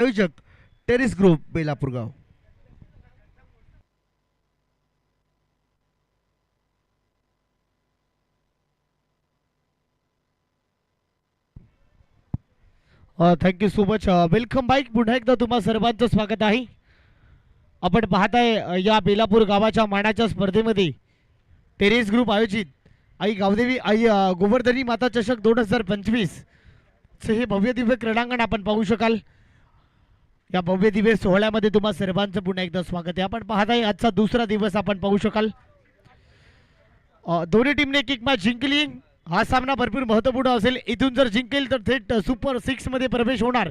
आयोजक टेरिस group Belapurgaon. Thank you so much. Welcome बाईक. पुन्हा एकदा तुम्हा सर्वांचं स्वागत आहे. आपण पाहताय या बेलापूर गावाच्या मानाच्या स्पर्धेमध्ये टेरेस ग्रुप आयोजित आई गावदेवी आई गोवर्धनी माता चषक 2025 चे हे भव्य दिव्य क्रीडांगण आपण पाहू शकाल. या भव्य दिव्य सोहळ्यामध्ये तुम्हा सर्वांचं पुन्हा एकदा स्वागत आहे. आपण पाहताय आजचा दुसरा दिवस आपण पाहू शकाल. दोन्ही टीमने एक एक मॅच जिंकली. हा सामना भरपूर महत्वपूर्ण असेल. इथून जर जिंकेल तर थेट सुपर 6 मध्ये प्रवेश होणार.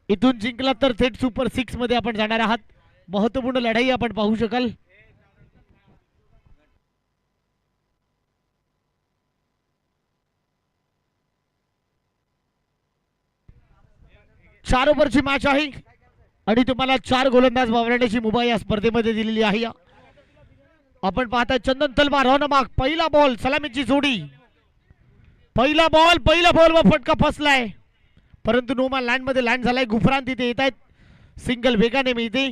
इथून जिंकला तर थेट सुपर 6 मध्ये आपण जाणार आहात. महत्वपूर्ण लढाई आपण पाहू शकाल. 4 ओव्हरची मॅच आहे आणि तुम्हाला 4 गोलंदाज वावरण्याची मुभा या स्पर्धेमध्ये दिलेली आहे. आपण पाहताय चंदन तलवार रॉनमाग. पहिला बॉल सलामीची जोडी. पहिला बॉल व फटका फसलाय, परंतु नोमान लँड मध्ये लँड झालाय. गुफरान तिथे येत आहेत. सिंगल वेगाने मिळते.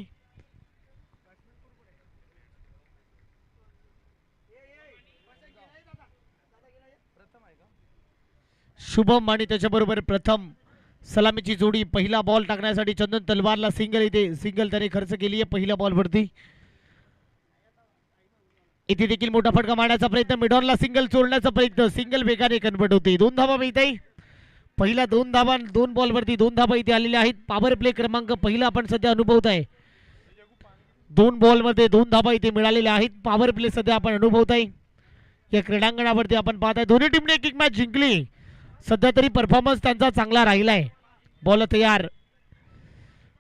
शुभम आणि त्याच्याबरोबर प्रथम सलामीची जोडी. पहिला बॉल टाकण्यासाठी चंदन तलवारला सिंगल इथे सिंगल त्याने खर्च केली आहे पहिल्या बॉल वरती. इथे देखील मोठा फटका मारण्याचा प्रयत्न. मिडॉनला सिंगल चोरण्याचा प्रयत्न. सिंगल वेगाने कन्वर्ट होते. 2 धावा मिळते. पहिला 2 धावा 2 बॉल वरती 2 धावा इथे आलेल्या आहेत. पॉवर प्ले क्रमांक पहिला आपण सध्या अनुभवत आहे. 2 बॉल मध्ये 2 धावा इथे मिळालेल्या आहेत. पॉवर प्ले सध्या आपण अनुभवत आहे या क्रीडांगणावरती. आपण पाहताय दोन्ही टीमने एक एक मॅच जिंकली. सध्या तरी परफॉर्मन्स त्यांचा चांगला राहिलाय. बॉल तयार.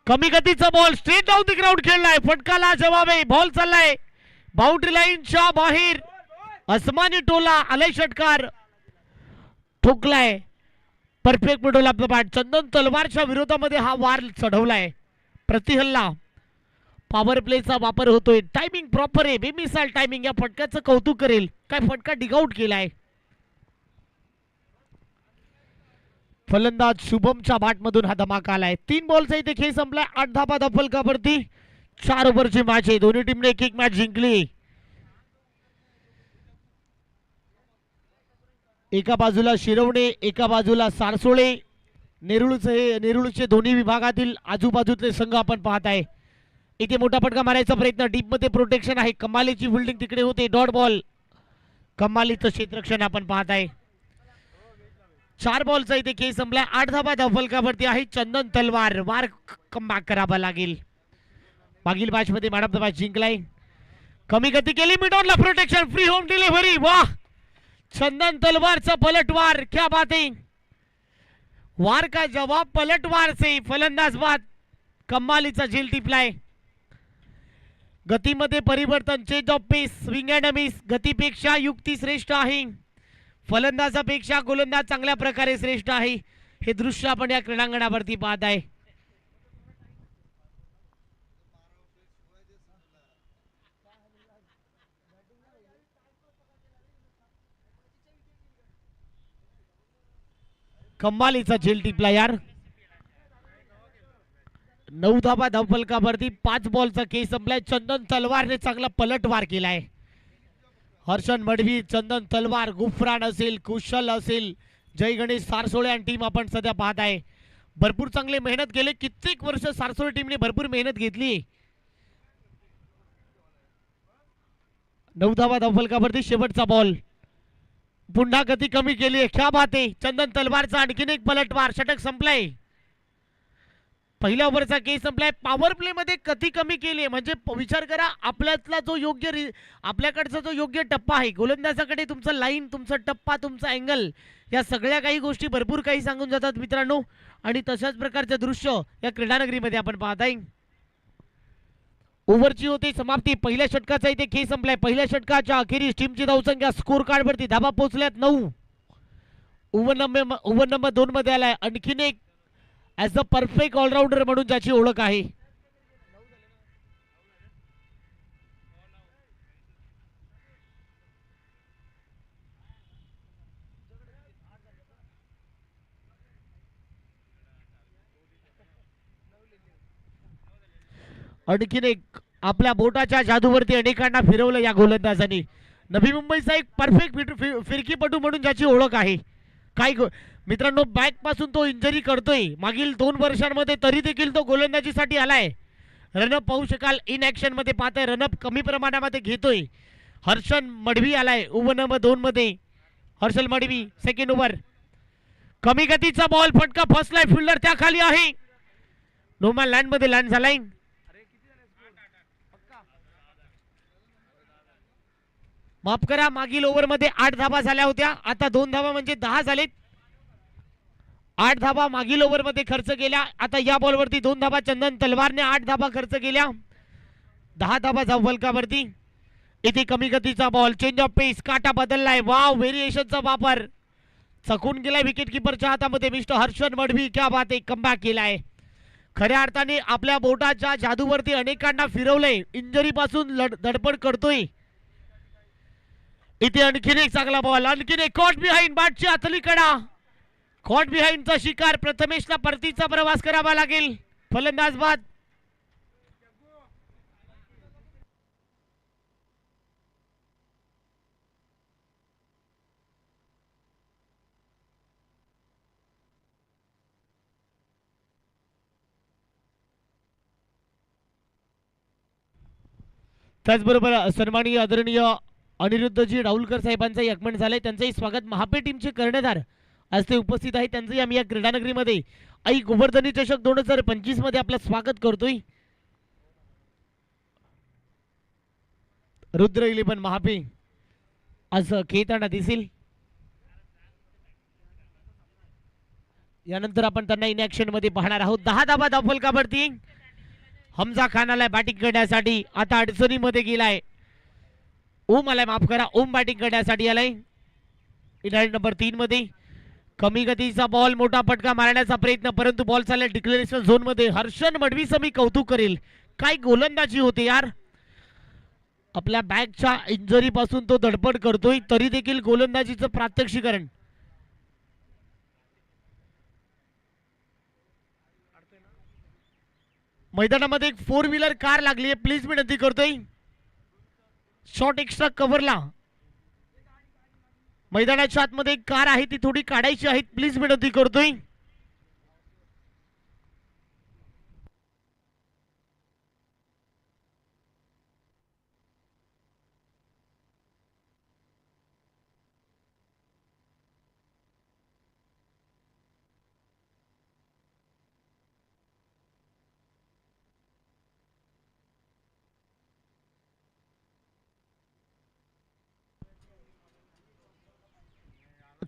कमी गतीचा ball straight down the ground खेळलाय. फटकाला जवाब आहे. बॉल चाललाय बाउंड्री लाईनच्या बाहेर. अस्मानी टोला आलाय. षटकार ठोकलाय. परफेक्ट मिडोल आपला बॅट. चंदन तलवारच्या विरोधामध्ये हा वार चढवलाय. प्रतिहल्ला पॉवर प्लेचा वापर होतोय. टायमिंग प्रॉपर आहे. बेमिसाल टायमिंग. या फटक्याचं कौतुक करेल. काय फटका डिगआउट केलाय. फलंदाज शुभमच्या बॅटमधून हा धमाका आलाय. 3 बॉलचा इथे खेळ संपलाय. 8 धाबा फलकावरती. 4 ओव्हरची मॅच आहे. दोन्ही टीमने एक एक मॅच जिंकली. एका बाजूला शिरवणे, एका बाजूला सारसोळे. नेरुळचे दोन्ही विभागातील आजूबाजूतले संघ आपण पाहत आहे. इथे मोठा फटका मारायचा प्रयत्न. डीप मध्ये प्रोटेक्शन आहे. कमालीची फिल्डिंग तिकडे होते. Dot ball. कमालीचं क्षेत्ररक्षण आपण पाहत आहे. 4 बॉलचा इथे खेळ संपलाय. 8 धाबा फलकावरती आहे. चंदन तलवार वार कमबॅक करावा लागेल. मागील मॅच मध्ये मॅन ऑफ द मॅच जिंकलाय. कमी गती केली. मिडॉनला प्रोटेक्शन. Free home delivery. वाह चंदन तलवारचा पलटवार. क्या बात है. वार का जवाब पलटवार से. फलंदाज बाद. कमालीचा झेल टिपलाय. गतीमध्ये परिवर्तन. Change of pace. Swing and miss. गतीपेक्षा युक्ती श्रेष्ठ आहे. फलंदाजापेक्षा गोलंदाज चांगल्या प्रकारे श्रेष्ठ आहे. हे दृश्य आपण या क्रीडांगणावरती पाहत आहे. कमालीचा झेल टिपला यार. 9 धाबा धावफलकावरती. 5 बॉलचा खेळ संपलाय. चंदन तलवारने चांगला पलटवार केलाय. हर्षन मडवी, चंदन तलवार, गुफरान असेल, कुशल असेल, जय गणेश सारसोळे आणि टीम आपण सध्या पाहत आहे. भरपूर चांगले मेहनत केले. कित्येक वर्ष सारसोळे टीमने भरपूर मेहनत घेतली. 9 धाबा धावफलकावरती. शेवटचा बॉल. पुन्हा गती कमी केली. क्या बात आहे. चंदन तलवारचा आणखीन एक पलटवार. षटक संपलाय. पहिल्या ओव्हरचा केस संपलाय. पॉवर प्ले मध्ये गती कमी केली म्हणजे विचार करा. आपल्यातला जो आपल्याकडचा जो योग्य टप्पा आहे. गोलंदाजाकडे तुमचं लाईन, तुमचा टप्पा, तुमचा अँगल, या सगळ्या काही गोष्टी भरपूर काही सांगून जातात मित्रांनो. आणि तशाच प्रकारचे दृश्य या क्रीडानगरीमध्ये आपण पाहत आहे. ओव्हरची होती समाप्ती. पहिल्या षटकाचा इथे खेळ संपलाय. पहिल्या षटकाच्या अखेरीस टीमची धावसंख्या स्कोर कार्ड वरती धाबा पोहोचल्यात 9. ओव्हर नंबर 2 मध्ये आलाय आणखीन एक ॲज अ परफेक्ट ऑलराऊंडर म्हणून ज्याची ओळख आहे. आणखीन एक आपल्या बोटाच्या जादूवरती अनेकांना फिरवलं या गोलंदाजाने. नवी मुंबईचा एक परफेक्ट फिरकीपटू म्हणून ज्याची ओळख आहे. काय मित्रांनो, बॅक पासून तो इंजरी करतोय मागील 2 वर्षांमध्ये, तरी देखील तो गोलंदाजीसाठी आलाय. रनअप पाहू शकाल इन ऍक्शन मध्ये पाहताय, रनअप कमी प्रमाणामध्ये घेतोय. हर्षल मडवी आलाय ओव्हर नंबर 2 मध्ये. Harshal Madavi second over. कमी गतीचा बॉल, फटका फसलाय, फिल्डर त्या खाली आहे. नोमॅन लँड मध्ये लँड झालाय. माफ करा, मागील ओव्हर मध्ये 8 धावा झाल्या होत्या, आता 2 धावा म्हणजे 10 झालेत. 8 धावा मागील ओव्हर मध्ये खर्च केल्या, आता या बॉलवरती 2 धावा. चंदन तलवारने 8 धावा खर्च केल्या, 10 धावा फलकावरती. इथे कमी गतीचा बॉल, चेंज ऑफ पेस, काटा बदललाय. वाव, व्हेरिएशनचा वापर चकून गेलाय विकेट किपरच्या हातामध्ये. मिस्टर हर्षल मडवी, क्या बात आहे, कमबॅक केलाय. खऱ्या अर्थाने आपल्या बोटाच्या जादूवरती अनेकांना फिरवलंय, इंजरी पासून धडपड करतोय. इथे आणखीन एक चांगला बॉल, आणखीन एक कॉट बिहाइंड, बॅटची आतली कडा. कॉट बिहाइंडचा शिकार, प्रथमेशला परतीचा प्रवास करावा लागेल. फलंदाज बाद. त्याचबरोबर सन्माननीय आदरणीय अनिरुद्धजी राहुलकर साहेबांचं आगमन झालंय, त्यांचंही स्वागत महापे टीमचे कर्णधार आज ते उपस्थित आहे. त्यांचंही आम्ही या क्रीडानगरीमध्ये आई गोवर्धनी चषक 2025 मध्ये आपलं स्वागत करतोय. रुद्र 11 महापे आज खेळताना दिसेल. यानंतर आपण त्यांना इन ऍक्शन मध्ये पाहणार आहोत. 10 धावा धावफलकावरती. हमजा खान आलाय बॅटिंग करण्यासाठी, आता अडचणीमध्ये गेलाय. ओम आलाय, माफ करा, ओम बॅटिंग करण्यासाठी आलाय इन नंबर 3 मध्ये. कमी गतीचा बॉल, मोठा फटका मारण्याचा प्रयत्न, परंतु बॉल चालला डिक्लेरेशन झोन मध्ये. हर्षल मडवीचं मी कौतुक करेल, काय गोलंदाजी होते यार. आपल्या बॅकच्या इंजरी पासून तो धडपड करतोय, तरी देखील गोलंदाजीचं प्रात्यक्षिकरण. मैदानामध्ये एक 4 व्हीलर कार लागली आहे, प्लीज विनंती करतोय. शॉट एक्स्ट्रा कव्हरला मैदानाच्या आतमध्ये एक कार आहे, ती थोडी काढायची आहे, प्लीज विनंती करतोय.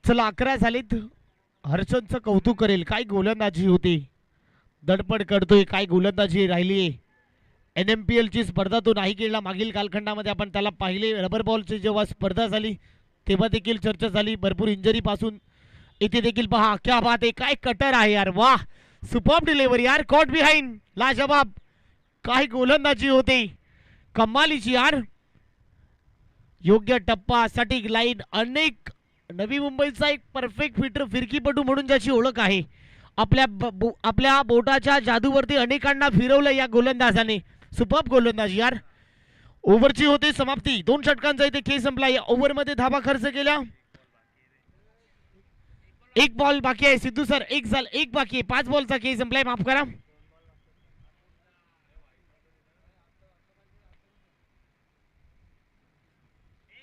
चला 11 झालीत. हर्षदचं कौतुक करेल, काय गोलंदाजी होती, धडपड करतोय, काय गोलंदाजी राहिली. NMPL ची स्पर्धा तो नाही खेळला मागील कालखंडामध्ये, आपण त्याला पाहिले. रबर बॉलची जेव्हा स्पर्धा झाली तेव्हा देखील चर्चा झाली, भरपूर इंजरी पासून. इथे देखील पहा, क्या बात आहे, काय कटर आहे यार, वाह, सुपर्ब डिलिव्हरी यार. कॉट बिहाइंड, लाजवाब, काय गोलंदाजी होते, कमालीची यार. योग्य टप्पा, सटीक लाईन, अनेक. नवी मुंबईचा एक परफेक्ट फिरकीपटू म्हणून ज्याची ओळख आहे. आपल्या बोटाच्या जादूवरती अनेकांना फिरवलं या गोलंदाजाने. सुपर्ब गोलंदाजी यार. ओव्हरची होते समाप्ती, 2 षटकांचा इथे खेळ संपला. या ओव्हर मध्ये धावा खर्च केल्या. 1 बॉल बाकी आहे सिद्धू सर, 1 बाकी आहे. 5 बॉलचा खेळ संपलाय, माफ करा.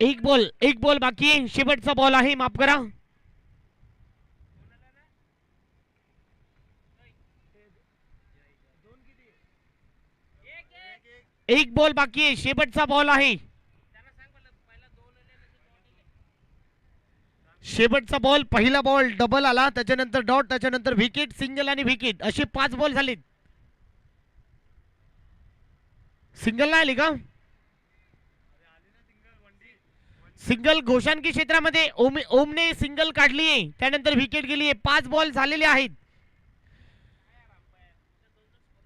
एक बॉल बाकी आहे, शेवटचा बॉल आहे, माफ करा. एक बॉल बाकी आहे, शेवटचा बॉल आहे. शेवटचा बॉल, पहिला बॉल डबल आला, त्याच्यानंतर डॉट, त्याच्यानंतर विकेट, सिंगल आणि विकेट, असे 5 बॉल झालेत. सिंगल नाही आली का? सिंगल घोषाणकी क्षेत्रामध्ये ओमने सिंगल काढली आहे, त्यानंतर विकेट गेली आहे. 5 बॉल झालेले आहेत.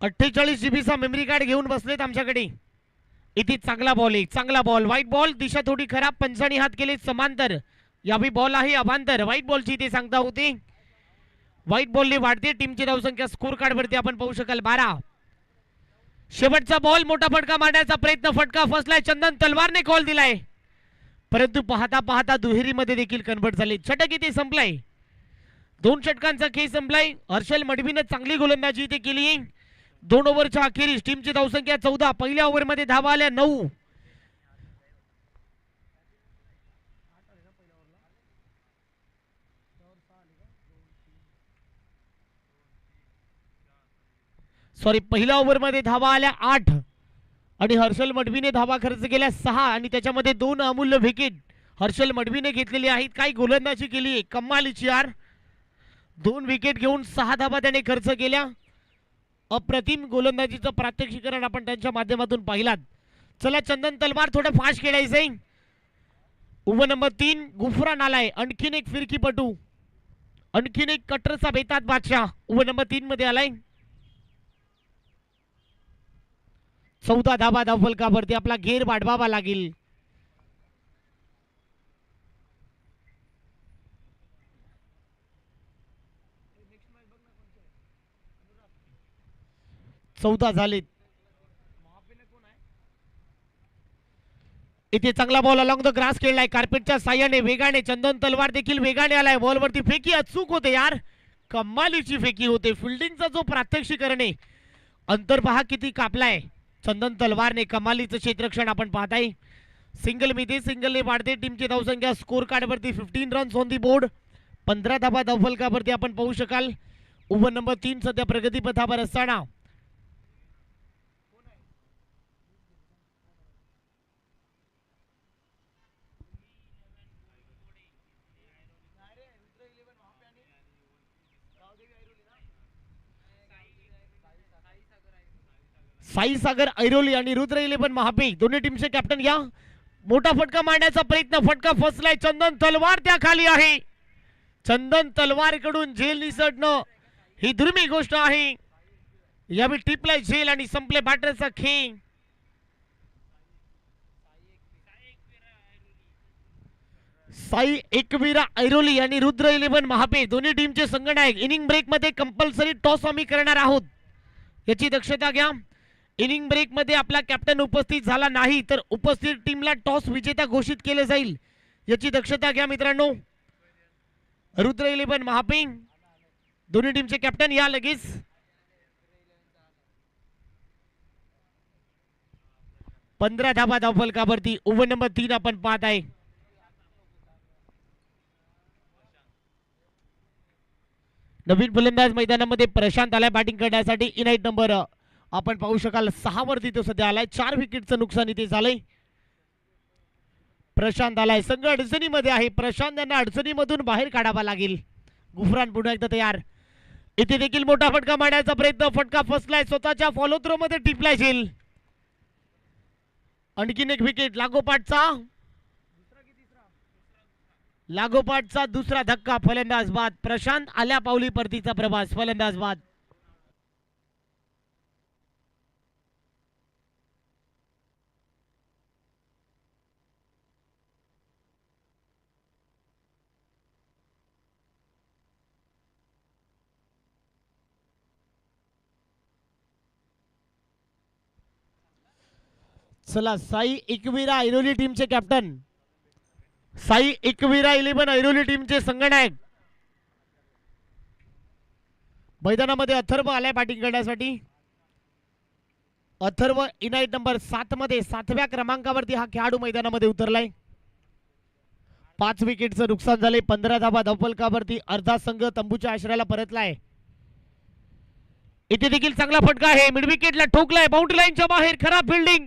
48 GB चा मेमरी कार्ड घेऊन बसलेत आमच्याकडे. इथे चांगला बॉल आहे, चांगला बॉल, व्हाईट बॉल, दिशा थोडी खराब, पंचांनी हात केले समांतर. यावी बॉल आहे अभांतर, व्हाईट बॉलची इथे सांगता होते. व्हाईट बॉलने वाढते टीमची धावसंख्या. स्कोर कार्ड वरती आपण पाहू शकाल 12. शेवटचा बॉल, मोठा फटका मारण्याचा प्रयत्न, फटका फसलाय, चंदन तलवारने कॉल दिलाय, परंतु पाहता पाहता दुहेरीमध्ये देखील कन्वर्ट झाले. षटक इथे संपलाय, 2 षटकांचा खेळ संपलाय. हर्षल मडवीने चांगली गोलंदाजी इथे केली. 2 ओव्हरच्या अखेरीस टीमची धावसंख्या 14. पहिल्या ओव्हरमध्ये धावा आल्या 9. सॉरी, पहिल्या ओव्हरमध्ये धावा आल्या 8 आणि हर्षल मडवीने धावा खर्च केल्या 6 आणि त्याच्यामध्ये 2 अमूल्य विकेट हर्षल मडवीने घेतलेली आहेत. काय गोलंदाजी केली आहे, कमालीची यार. 2 विकेट घेऊन 6 धावा त्याने खर्च केल्या. अप्रतिम गोलंदाजीचं प्रात्यक्षिकरण आपण त्यांच्या माध्यमातून पाहिलात. चला चंदन तलवार थोडं फास्ट खेळायचंय. ओव्हर नंबर 3 गुफरान आलाय, आणखीन एक फिरकीपटू, आणखीन एक कटरचा बेतात बादशाह ओव्हर नंबर 3 मध्ये आलाय. 14 धावा धावफलकावरती आपला घेर वाढवावा लागेल. चौदा झालेत. इथे चांगला बॉल अलॉंग द ग्रास खेळलाय, कार्पेटच्या साह्याने वेगाने. चंदन तलवार देखील वेगाने आलाय. बॉलवरती फेकी अचूक होते यार, कमालीची फेकी होते. फिल्डिंगचा जो प्रात्यक्षिकरण आहे, अंतर पहा किती कापलाय चंदन तलवारने. कमालीचं क्षेत्ररक्षण आपण पाहताय. सिंगल मिती, सिंगलने वाढते टीमची धावसंख्या. स्कोर कार्डवरती 15 रन्स ऑन दी बोर्ड, 15 धावा धावफलकावरती आपण पाहू शकाल. ओव्हर नंबर 3 सध्या प्रगतीपथावर असताना साई सागर ऐरोली आणि रुद्र 11 महापे दोन्ही टीमचे कॅप्टन घ्या. मोठा फटका मारण्याचा प्रयत्न, फटका फसलाय. चंदन तलवार त्या खाली आहे. चंदन तलवार कडून झेल निसटणं ही दुर्मिळ गोष्ट आहे. यावेळी टिपलाय झेल आणि संपले बॅटरचा खेळ. साई एकवीरा ऐरोली आणि रुद्र 11 महापे दोन्ही टीमचे संघनायक. इनिंग ब्रेक मध्ये कंपल्सरी टॉस आम्ही करणार आहोत, याची दक्षता घ्या. इनिंग ब्रेक मध्ये आपला कॅप्टन उपस्थित झाला नाही तर उपस्थित टीमला टॉस विजेता घोषित केले जाईल, याची दक्षता घ्या मित्रांनो. रुद्र 11 महापे दोन्ही टीमचे कॅप्टन या लगेच. पंधरा धावा धावफलकावरती ओव्हर नंबर 3 आपण पाहत आहे. नवीन फलंदाज मैदानामध्ये प्रशांत आलाय बॅटिंग करण्यासाठी. इनाईट नंबर आपण पाहू शकाल 6 वरती तो सध्या आलाय. 4 विकेटचं नुकसान इथे झालंय. प्रशांत आलाय, संघ अडचणीमध्ये आहे. प्रशांत यांना अडचणीमधून बाहेर काढावा लागेल. गुफरान पुन्हा एकदा तयार. इथे देखील मोठा फटका मारण्याचा प्रयत्न, फटका फसलाय. स्वतःच्या फॉलो थ्रो मध्ये टिपलाय झेल. आणखीन एक विकेट. लागोपाठचा दुसरा धक्का. फलंदाज बाद. प्रशांत आल्या पावली परतीचा प्रवास. फलंदाज बाद. चला, साई एकवीरा ऐरोली टीमचे कॅप्टन, साई एकवीरा 11 ऐरोली टीमचे संघनायक मैदानामध्ये. अथर्व आलाय बॅटिंग करण्यासाठी. अथर्व इनाईट नंबर 7 मध्ये 7व्या क्रमांकावरती हा खेळाडू मैदानामध्ये उतरलाय. 5 विकेटचं नुकसान झाले. 15 धावा धावफलकावरती. अर्धा संघ तंबूच्या आश्रयाला परतलाय. इथे देखील चांगला फटका आहे, मिड विकेटला ठोकलाय. बाउंड्री लाईनच्या बाहेर. खराब फिल्डिंग.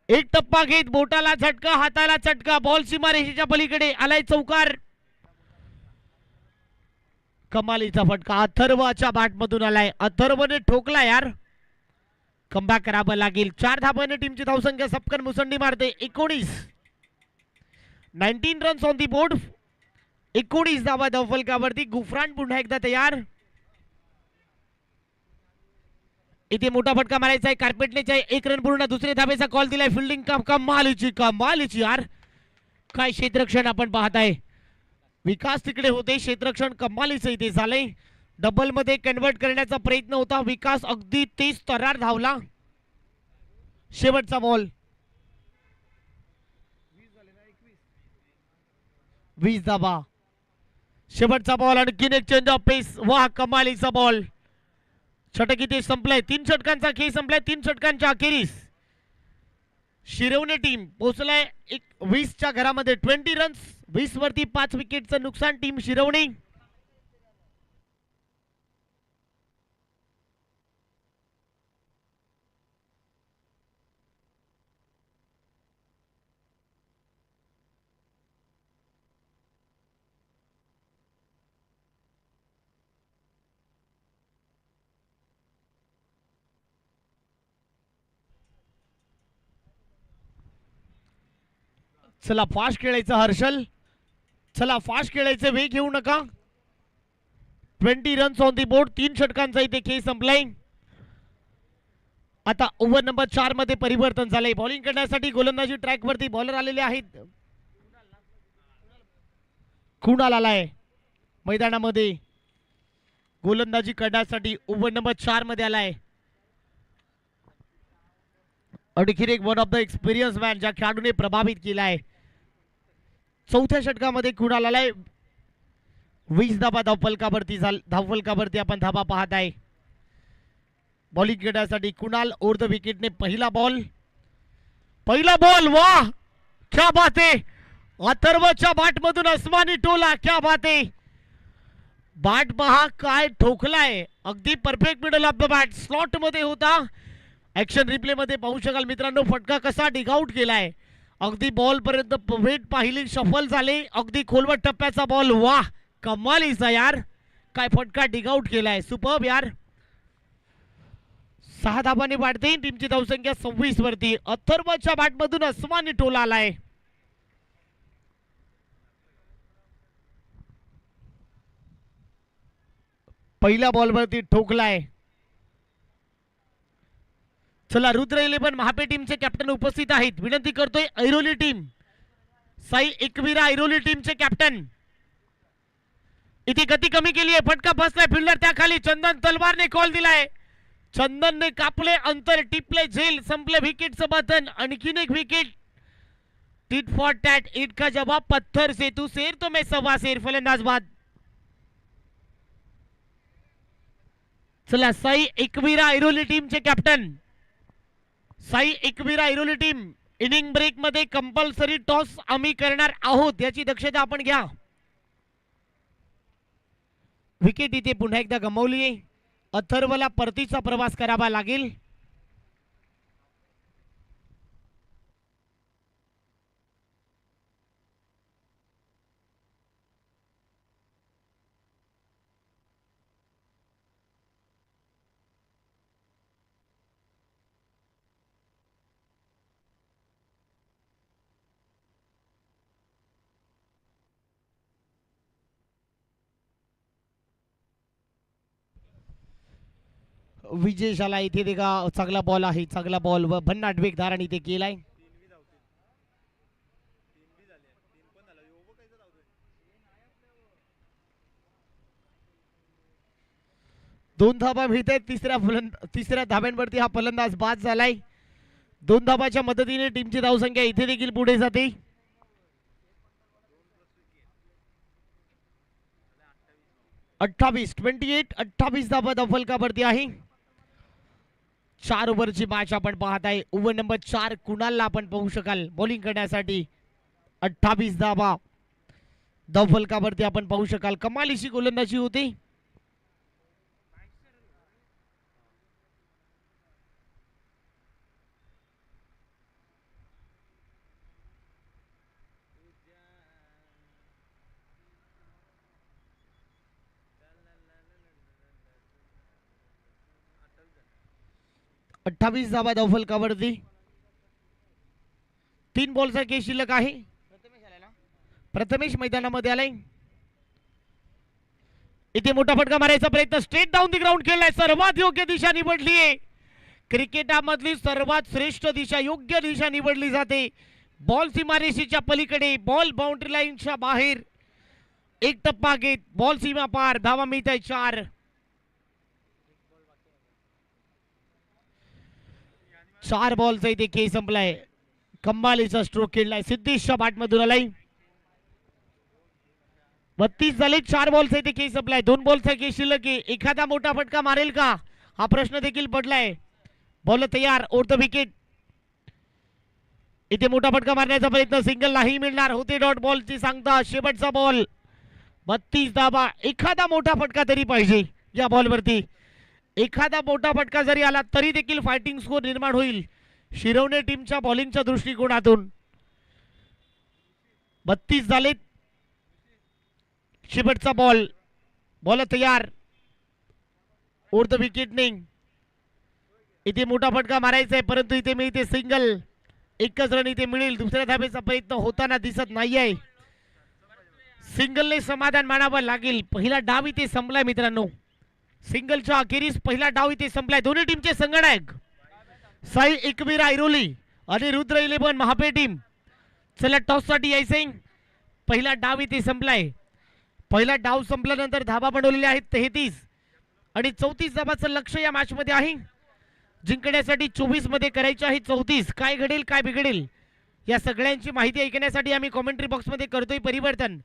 एक टप्पा घेत बोटाला झटका, हाताला चटका. बॉल सीमारेषेच्या पलीकडे आलाय. चौकार. कमालीचा फटका अथर्वच्या बॅट मधून आलाय. अथर्वने ठोकला यार. कमबॅक करावं लागेल. 4 धावांनी टीमची धावसंख्या सपकन मुसंडी मारते. 19 रन्स ऑन दी बोर्ड. 19 धावा धावफलकावरती. गुफरान पुन्हा एकदा तयार. इथे मोठा फटका मारायचा आहे. कार्पेटने 1 रन पूर्ण. दुसरे धावेचा कॉल दिलाय. फिल्डिंग कमालीची यार. काय क्षेत्ररक्षण आपण पाहताय. विकास तिकडे होते, क्षेत्ररक्षण कमालीचं इथे झालंय. डबल मध्ये कन्वर्ट करण्याचा प्रयत्न होता. विकास अगदी तेज तरार धावला. शेवटचा बॉल 20 धाबा. शेवटचा बॉल आणखीन एक चेंज ऑफ पेस. वाह कमालीचा बॉल. षटक इथे संपलाय. 3 षटकांचा खेळ संपलाय. 3 षटकांच्या अखेरीस शिरवणे टीम पोहोचलाय 20च्या घरामध्ये. 20 रन्स 20 वरती 5 विकेटचं नुकसान टीम शिरवणे. चला फास्ट खेळायचं हर्षल. चला फास्ट खेळायचं, वेग घेऊ नका. 20 रन्स ऑन दी बोर्ड. 3 षटकांचा इथे खेळ संपलाय. आता ओव्हर नंबर 4 मध्ये परिवर्तन झालंय. बॉलिंग करण्यासाठी गोलंदाजी ट्रॅक वरती बॉलर आलेले आहेत. कुणाल आलाय मैदानामध्ये गोलंदाजी करण्यासाठी. ओव्हर नंबर 4 मध्ये आलाय. आणखीन एक one of the experience man ज्या खेळाडूने प्रभावित केलाय. चौथ्या षटकामध्ये कुणाल आलाय. 20 धाबा धावफलकावरती आपण धाबा पाहत आहे. बॉलिंग करण्यासाठी कुणाल ओव्हर द विकेटने. पहिला बॉल वाह क्या बात आहे. अथर्वच्या बॅट मधून आसमानी टोला. क्या बात आहे. बॅट पहा काय ठोकलाय. अगदी perfect middle of the bat. Slot मध्ये होता. ऍक्शन रिप्ले मध्ये पाहू शकाल मित्रांनो फटका कसा डिगआउट केलाय. अगदी बॉल पर्यंत वेट पाहिली. शफल झाले. अगदी खोलवर टप्प्याचा बॉल. वाह कमालीचा यार. काय फटका डिगआउट केलाय. सुपर्ब यार. 6 धाबांनी वाढते टीमची धावसंख्या 26 वरती. अथर्वच्या बॅट मधून आसमानी टोला आलाय. पहिल्या बॉलवरती ठोकलाय. चला रुद्र 11 महापे टीमचे कॅप्टन उपस्थित आहेत. विनंती करतोय ऐरोली टीम. साई एकविरा ऐरोली टीमचे कॅप्टन. इथे गती कमी केली आहे. फटका फसलाय. फिल्डर त्याखाली. चंदन तलवारने कॉल दिलाय. चंदनने कापले अंतर. टिपले झेल. संपले विकेटचं बटन. आणखीन एक wicket. Tit for tat. It का जवाब पत्थर से. तू शेर तो मैं सवा शेर. फलंदाज बाद. चला साई एकविरा ऐरोली टीमचे captain. Sai Ekvira Airoli team. Inning break मध्ये कंपल्सरी टॉस आम्ही करणार आहोत याची दक्षता आपण घ्या. विकेट इथे पुन्हा एकदा गमावली आहे. अथर्वला परतीचा प्रवास करावा लागेल. विजय झाला इथे देखा. चांगला बॉल आहे. चांगला बॉल व भन्नाट वेगधाराने इथे केलाय. दोन धाबा मिळत आहेत. तिसऱ्या धाब्यांवरती हा फलंदाज बाद झालाय. 2 धाबाच्या मदतीने टीमची धावसंख्या इथे देखील पुढे जाते. 28 धाबा धावफलकावरती आहे. 4 ओव्हरची मॅच आपण पाहत आहे. ओव्हर नंबर 4 कुणालला आपण पाहू शकाल बॉलिंग करण्यासाठी. 28 धाबा धावफलकावरती आपण पाहू शकाल. कमालीची गोलंदाजी होती. अठ्ठावीस धाबा धावफलकावरती. 3 बॉलचा खेळ शिल्लक आहे. प्रथमेश मैदानामध्ये आलाय. इथे मोठा फटका मारायचा प्रयत्न. स्ट्रेट डाऊन दी ग्राउंड खेळलाय. सर्वात योग्य दिशा निवडली आहे. क्रिकेटामधली सर्वात श्रेष्ठ दिशा, योग्य दिशा निवडली जाते. बॉल सीमारेषेच्या पलीकडे. बॉल बाउंड्री लाईनच्या बाहेर. एक टप्पा घेत बॉल सीमा पार. धावा मिळत आहे 4. 4 बॉलचा इथे खेळ संपलाय. कमालीचा स्ट्रोक खेळलाय सिद्धेशच्या बॅट मधून आलाय. 32 झाले. 4 बॉलचा इथे खेळ संपलाय. 2 बॉलचा खेळ शिल्लक आहे. एखादा मोठा फटका मारेल का हा प्रश्न देखील पडलाय. बॉल तयार. Over the wicket. इथे मोठा फटका मारण्याचा प्रयत्न. सिंगल नाही मिळणार. होते डॉट बॉलची सांगता. शेवटचा बॉल. 32 धावा. एखादा मोठा फटका तरी पाहिजे या बॉलवरती. एखादा मोठा फटका जरी आला तरी देखील फायटिंग स्कोर निर्माण होईल शिरवणे टीमच्या बॉलिंगच्या दृष्टिकोनातून. 32 झालेत. शेवटचा बॉल. बॉल तयार. ओव्हर द विकेटनिंग. इथे मोठा फटका मारायचा आहे परंतु इथे मिळते सिंगल. एकच रन इथे मिळेल. दुसऱ्या धाब्याचा प्रयत्न होताना दिसत नाहीये. सिंगलने समाधान मानावं लागेल. पहिला डाव इथे संपलाय मित्रांनो. सिंगलच्या अखेरीस पहिला डाव इथे संपलाय. दोन्ही टीमचे संगणक साई एकवीर ऐरोली आणि रुद्र 11 महापे टीम. चला टॉस साठी यायचे. पहिला डाव इथे संपलाय. पहिला डाव संपल्यानंतर धाबा बनवलेले आहेत 33 आणि 34 धाबाचं लक्ष या मॅच मध्ये आहे. जिंकण्यासाठी 24 मध्ये करायचे आहे 34. काय घडेल काय बिघडेल या सगळ्यांची माहिती ऐकण्यासाठी आम्ही कॉमेंट्री बॉक्स मध्ये करतोय परिवर्तन.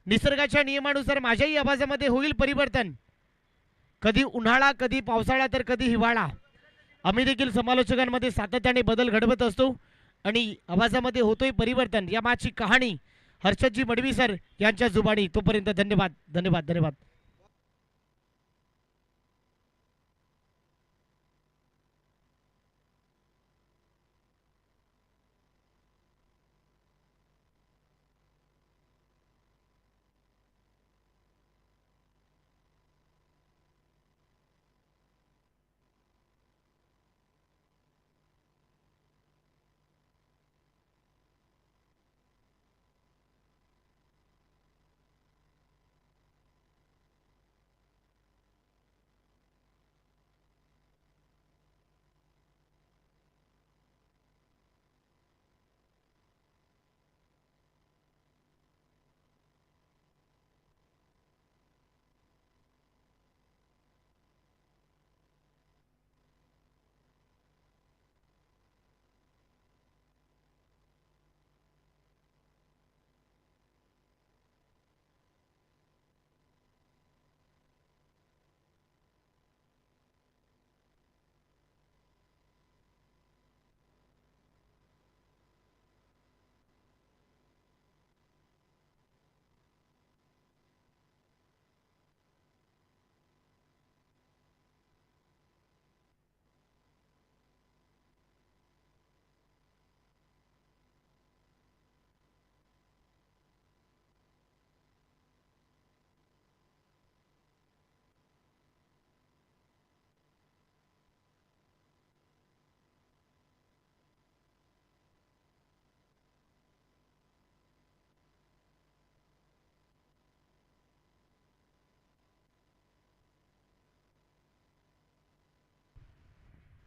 निसर्गाच्या नियमानुसार माझ्याही आवाजामध्ये होईल परिवर्तन. कधी उन्हाळा कधी पावसाळा तर कधी हिवाळा. आम्ही देखील समालोचकांमध्ये सातत्याने बदल घडवत असतो आणि आवाजामध्ये होतोय परिवर्तन. या मॅचची कहाणी हर्षदजी मडवी सर यांच्या जुबानी. तोपर्यंत धन्यवाद धन्यवाद धन्यवाद.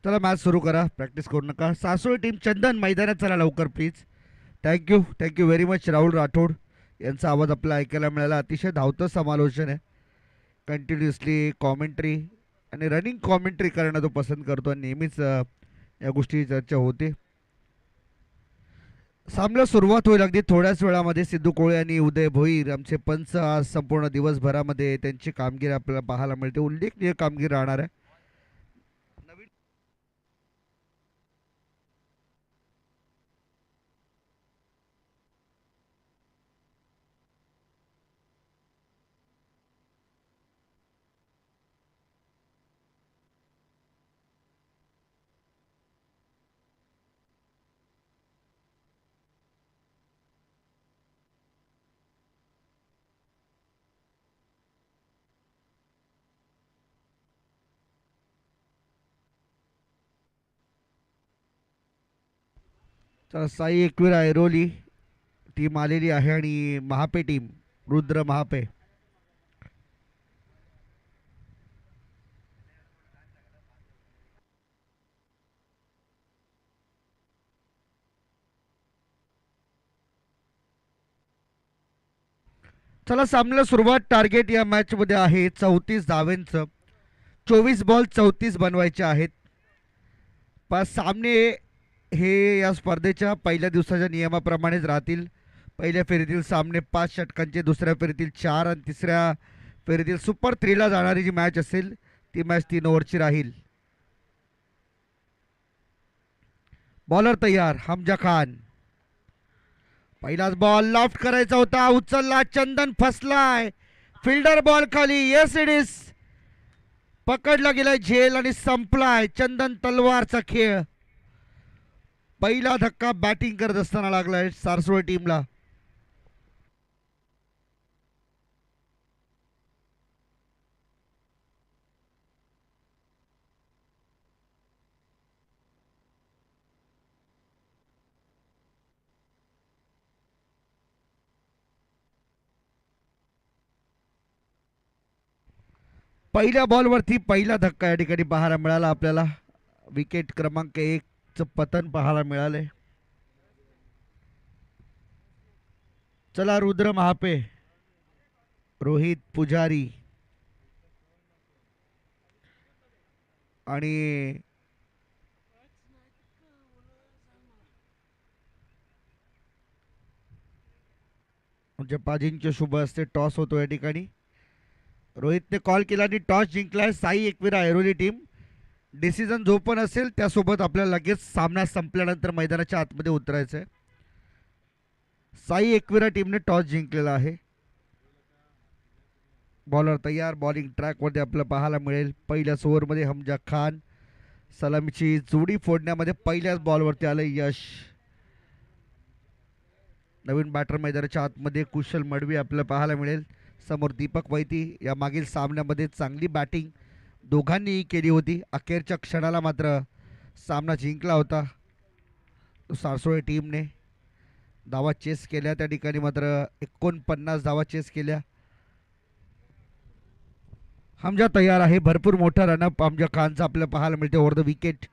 चला मॅच सुरू करा. प्रॅक्टिस करू नका. सासोळी टीम चंदन मैदानात चला लवकर please. Thank you thank you very much. Rahul Rathod यांचा आवाज आपल्याला ऐकायला मिळाला. अतिशय धावतं समालोचन आहे. कंटिन्युअसली कॉमेंट्री आणि रनिंग कॉमेंट्री करणं तो पसंत करतो आणि नेहमीच या गोष्टीची चर्चा होते. सामन्याला सुरुवात होईल अगदी थोड्याच वेळामध्ये. सिद्धू कोळे आणि उदय भोईर आमचे पंच आज संपूर्ण दिवसभरामध्ये त्यांची कामगिरी आपल्याला पाहायला मिळते. उल्लेखनीय कामगिरी राहणार आहे. तर साई एकवीर ऐरोली टीम आलेली आहे आणि महापे टीम रुद्र महापे. चला सामन्याला सुरुवात. टार्गेट या मॅच मध्ये आहे 34 धावांचं. 24 बॉल 34 बनवायचे आहेत. सामने हे या स्पर्धेच्या पहिल्या दिवसाच्या नियमाप्रमाणेच राहतील. पहिल्या फेरीतील सामने 5 षटकांचे, दुसऱ्या फेरीतील 4 आणि तिसऱ्या फेरीतील सुपर 3 ला जाणारी जी मॅच असेल ती मॅच 3 ओव्हरची राहील. बॉलर तयार हमजा खान. पहिलाच बॉल लॉफ्ट करायचा होता, उचलला, चंदन फसलाय, फिल्डर बॉल खाली. Yes it is. पकडला गेलाय झेल आणि संपलाय चंदन तलवारचा खेळ. पहिला धक्का बॅटिंग करत असताना लागलाय सारसोळे टीमला. पहिल्या बॉलवरती पहिला धक्का या ठिकाणी पाहायला मिळाला आपल्याला. विकेट क्रमांक 1 चं पतन पाहायला मिळाले. चला रुद्र महापे, रोहित पुजारी आणि जपाजींचे शुभ असते. टॉस होतो या ठिकाणी. रोहितने कॉल केला आणि टॉस जिंकलाय. साई एकविरा ऐरोली टीम. डिसिजन जो पण असेल त्यासोबत आपल्याला लगेच सामना संपल्यानंतर मैदानाच्या आतमध्ये उतरायचं आहे. साई एकविरा टीमने टॉस जिंकलेला आहे. बॉलर तयार. बॉलिंग ट्रॅकमध्ये आपल्याला पाहायला मिळेल. पहिल्याच ओव्हरमध्ये हमजा खान सलामीची जोडी फोडण्यामध्ये पहिल्याच बॉलवरती आलं यश. नवीन बॅटर मैदानाच्या आतमध्ये कुशल मडवी आपल्याला पाहायला मिळेल. समोर दीपक वैती. या मागील सामन्यामध्ये चांगली बॅटिंग दोघांनीही केली होती. अखेरच्या क्षणाला मात्र सामना जिंकला होता सारसोळे टीमने. धावा चेस केल्या त्या ठिकाणी मात्र 49 धावा चेस केल्या. हमजा तयार आहे. भरपूर मोठा रनअप हमजा खानचा आपल्याला पाहायला मिळते. ओव्हर द विकेट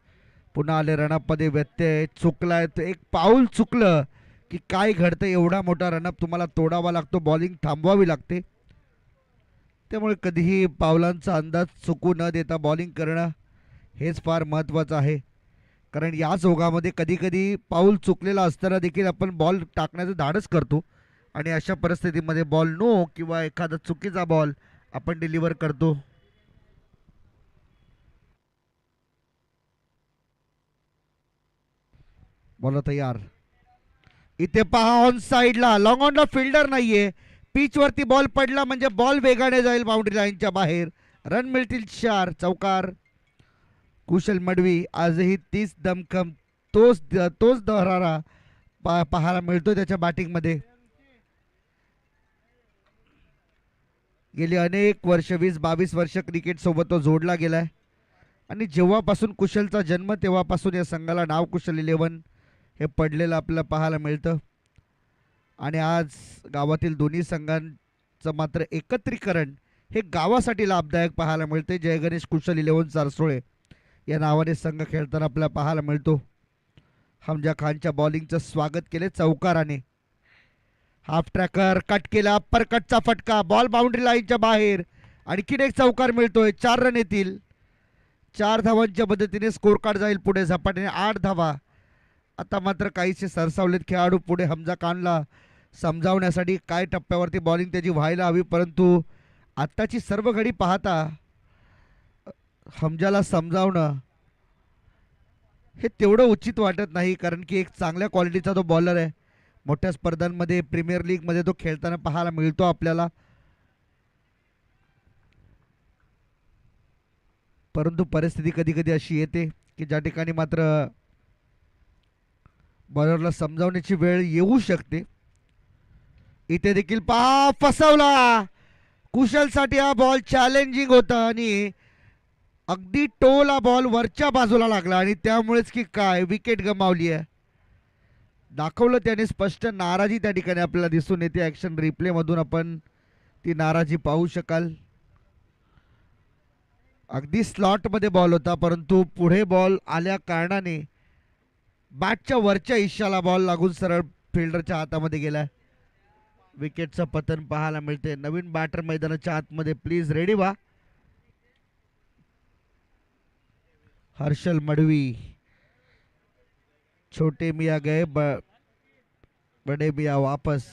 पुन्हा आले. रनअपमध्ये व्यत्यय. चुकलाय एक पाऊल चुकलं की काय घडतं. एवढा मोठा रनअप तुम्हाला तोडावा लागतो, बॉलिंग थांबवावी लागते. त्यामुळे कधीही पावलांचा अंदाज चुकू न देता बॉलिंग करणं हेच फार महत्त्वाचं आहे. कारण याच ओघामध्ये कधी कधी पाऊल चुकलेला असताना देखील आपण बॉल टाकण्याचं धाडस करतो आणि अशा परिस्थितीमध्ये बॉल नो किंवा एखादा चुकीचा बॉल आपण डिलिव्हर करतो. बॉल तयार. इथे पहा ऑन साईडला लॉंग ऑनला फिल्डर नाहीये. पिच वरती बॉल पडला म्हणजे बॉल वेगाने जाईल बाउंड्री लाईनच्या बाहेर. रन मिळतील 4. चौकार. कुशल मडवी आजही 30 दमखम तोच दरारा पाहायला मिळतो त्याच्या बॅटिंगमध्ये. गेली अनेक वर्ष 20-22 वर्ष क्रिकेट सोबत तो जोडला गेलाय आणि जेव्हापासून कुशलचा जन्म तेव्हापासून या संघाला नाव कुशल 11 हे पडलेलं आपल्याला पाहायला मिळतं. आणि आज गावातील दोन्ही संघांचं मात्र एकत्रीकरण हे गावासाठी लाभदायक पाहायला मिळते. जय गणेश कुशल 11 सारसोळे या नावाने संघ खेळताना आपल्याला पाहायला मिळतो. हमजा खानच्या बॉलिंगचं स्वागत केले चौकाराने. हाफ ट्रॅकर कट केला. अप्पर कटचा फटका. बॉल बाउंड्री लाईनच्या बाहेर. आणखीन एक चौकार मिळतोय. 4 रन येतील. 4 धावांच्या मदतीने स्कोर कार्ड जाईल पुढे झपाट्याने. 8 धावा. आता मात्र काहीसे सरसावलेत खेळाडू पुढे हमजा खानला समजावण्यासाठी. काय टप्प्यावरती बॉलिंग त्याची व्हायला हवी, परंतु आत्ताची सर्व घडी पाहता हमजाला समजावणं हे तेवढं उचित वाटत नाही. कारण की एक चांगल्या क्वालिटीचा तो बॉलर आहे. मोठ्या स्पर्धांमध्ये प्रीमियर लीगमध्ये तो खेळताना पाहायला मिळतो आपल्याला. परंतु परिस्थिती कधी कधी अशी येते की ज्या ठिकाणी मात्र बॉलरला समजावण्याची वेळ येऊ शकते. इथे देखील पहा फसवला. कुशलसाठी हा बॉल चॅलेंजिंग होता आणि अगदी टोला बॉल वरच्या बाजूला लागला आणि त्यामुळेच की काय विकेट गमावली आहे. दाखवलं त्याने स्पष्ट नाराजी त्या ठिकाणी आपल्याला दिसून येते. ॲक्शन रिप्लेमधून आपण ती नाराजी पाहू शकाल. अगदी स्लॉटमध्ये बॉल होता, परंतु पुढे बॉल आल्या कारणाने बॅटच्या वरच्या हिश्श्याला बॉल लागून सरळ फिल्डरच्या हातामध्ये गेला. विकेटचं पतन पाहायला मिळते. नवीन बॅटर मैदानाच्या आतमध्ये प्लीज रेडी व्हा. हर्षल मडवी छोटे मियाँ गए बड़े मियाँ वापस।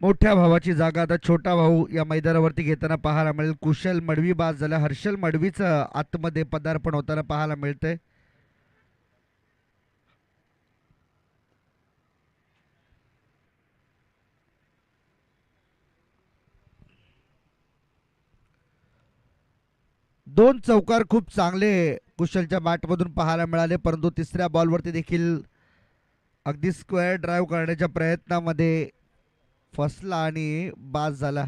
मोठ्या भावाची जागा आता छोटा भाऊ या मैदानावरती घेताना पाहायला मिळेल. कुशल मडवी बाद झाला. हर्षल मडवीचं आतमध्ये पदार्पण होताना पाहायला मिळतंय. दोन चौकार खूप चांगले कुशलच्या बॅटमधून पाहायला मिळाले, परंतु तिसऱ्या बॉलवरती देखील अगदी स्क्वेअर ड्राईव्ह करण्याच्या प्रयत्नामध्ये फसला आणि बाद झाला.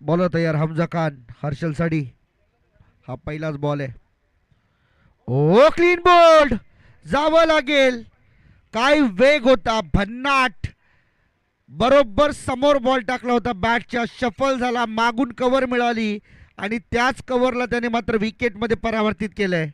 बॉलर तयार हमजा खान, हर्षल साडी. हा पहिलाच बॉल आहे. ओ क्लीन बोल्ड, जावं लागेल. काय वेग होता, भन्नाट. बरोबर समोर बॉल टाकला होता बॅटच्या, शफल झाला, मागून कव्हर मिळाली आणि त्याच कव्हरला त्याने मात्र विकेटमध्ये परावर्तित केलंय.